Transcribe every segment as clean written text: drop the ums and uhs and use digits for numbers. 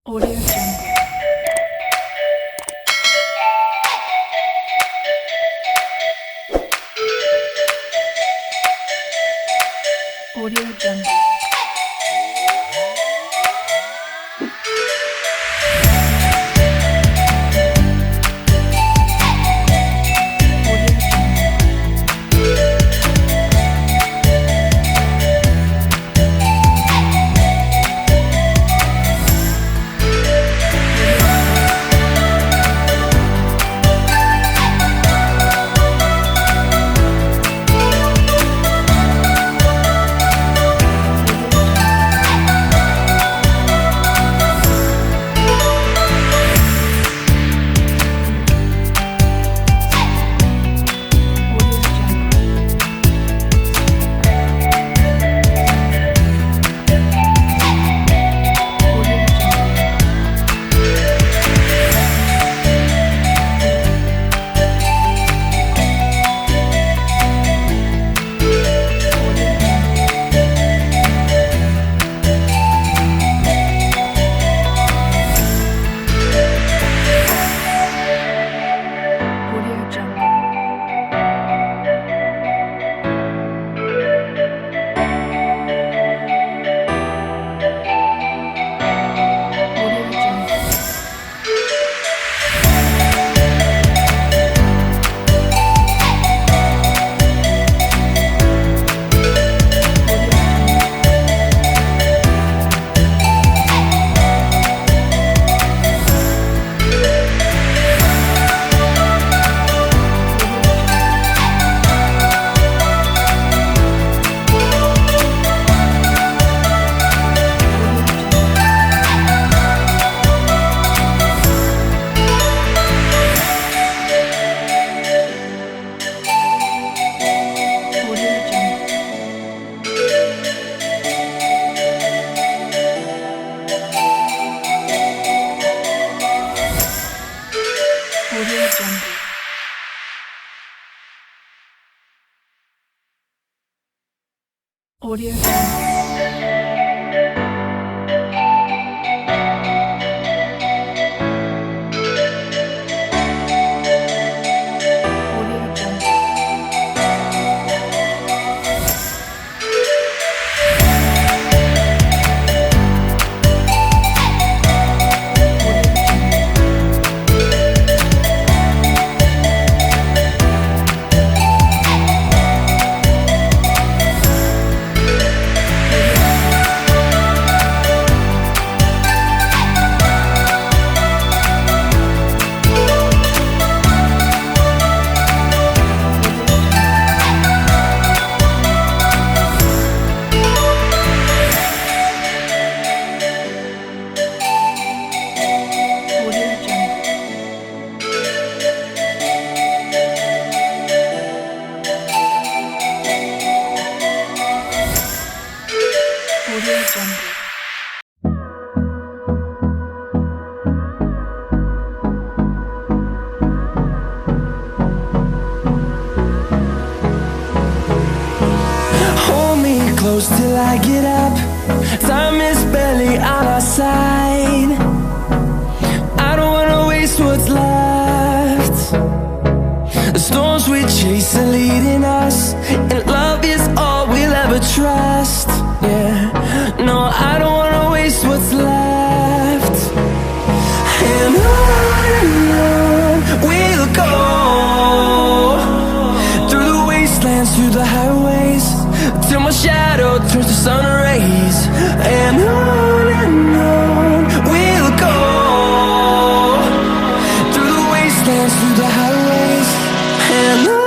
Audio Jungle. Audio Jungle. Audio Jungle. Audio Jungle. Audio Jungle. Audio Jungle. Hold me close till I get up. Time is barely on our side. I don't wanna waste what's left. The storms we chase are leading us, and love is all we'll ever trust. Yeah, no, I don't wanna waste what's left. And on we'll go, through the wastelands, through the highways, till my shadow turns to sun rays. And on we'll go, through the wastelands, through the highways, and on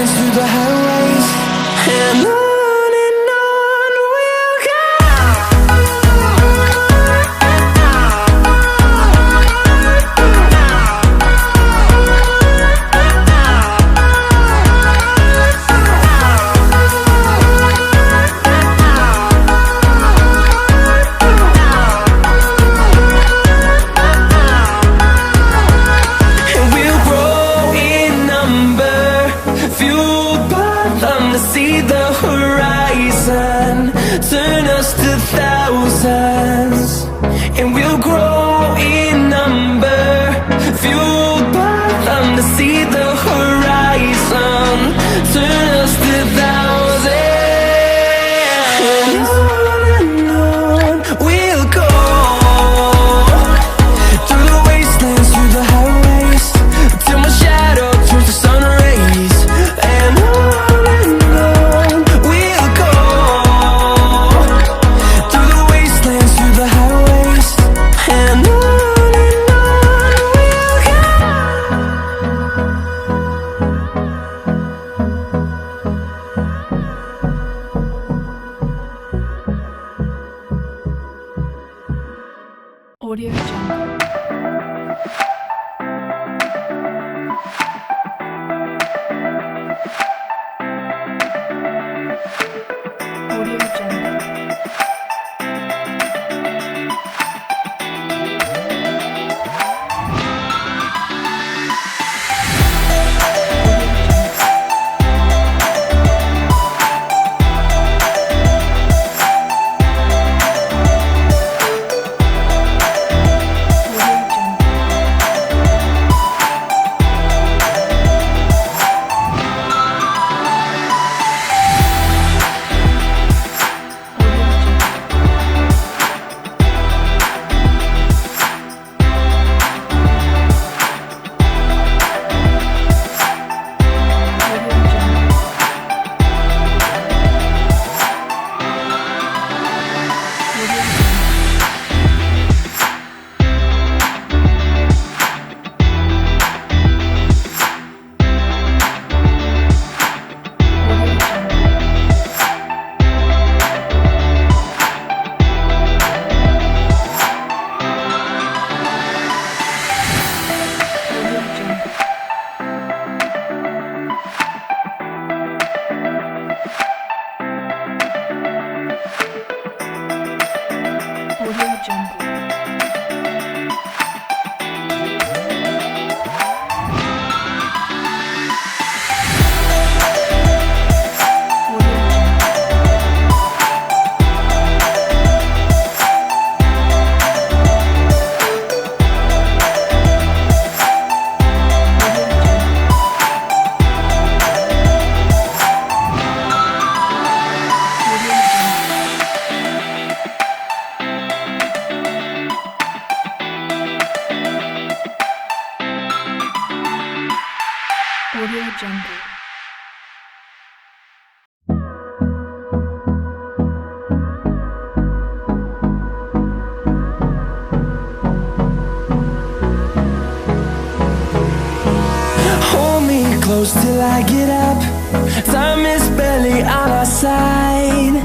wastelands, through the highways, and on we'll go. And we'll grow in number, fueled by them to see the horizon, turn us to thousands. And we'll grow in number, fueled by them to see the horizon, turn us to thousands. And on we'll go, through the wastelands, through the highways, till my shadow turns to sun rays. And on we'll go, through the wastelands, through the highways, and on we'll go. Audio Jungle. Audio Jungle. Audio Jungle. Audio Jungle. Hold me close till I get up. Time is barely on our side.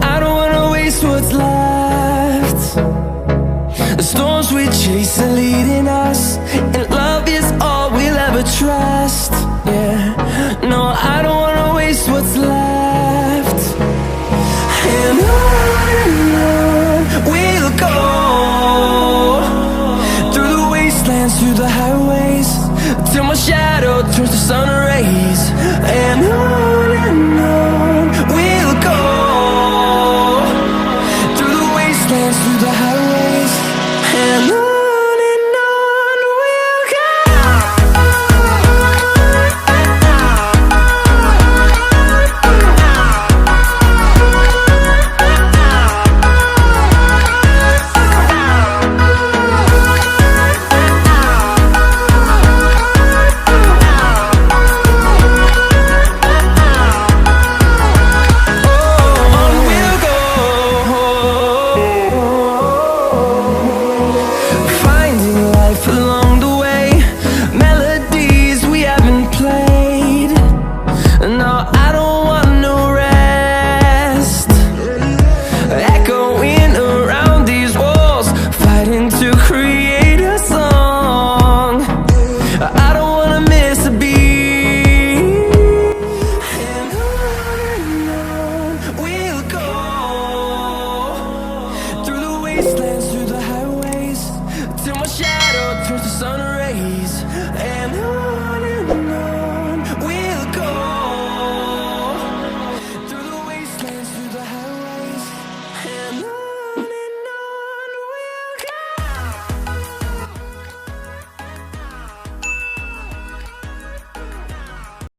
I don't wanna waste what's left. The storms we chase are leading us, and love is all we'll ever trust. Yeah, no, I don't wanna waste what's left. And on we'll go, through the wastelands, through the highways, till my shadow turns to sun rays. And on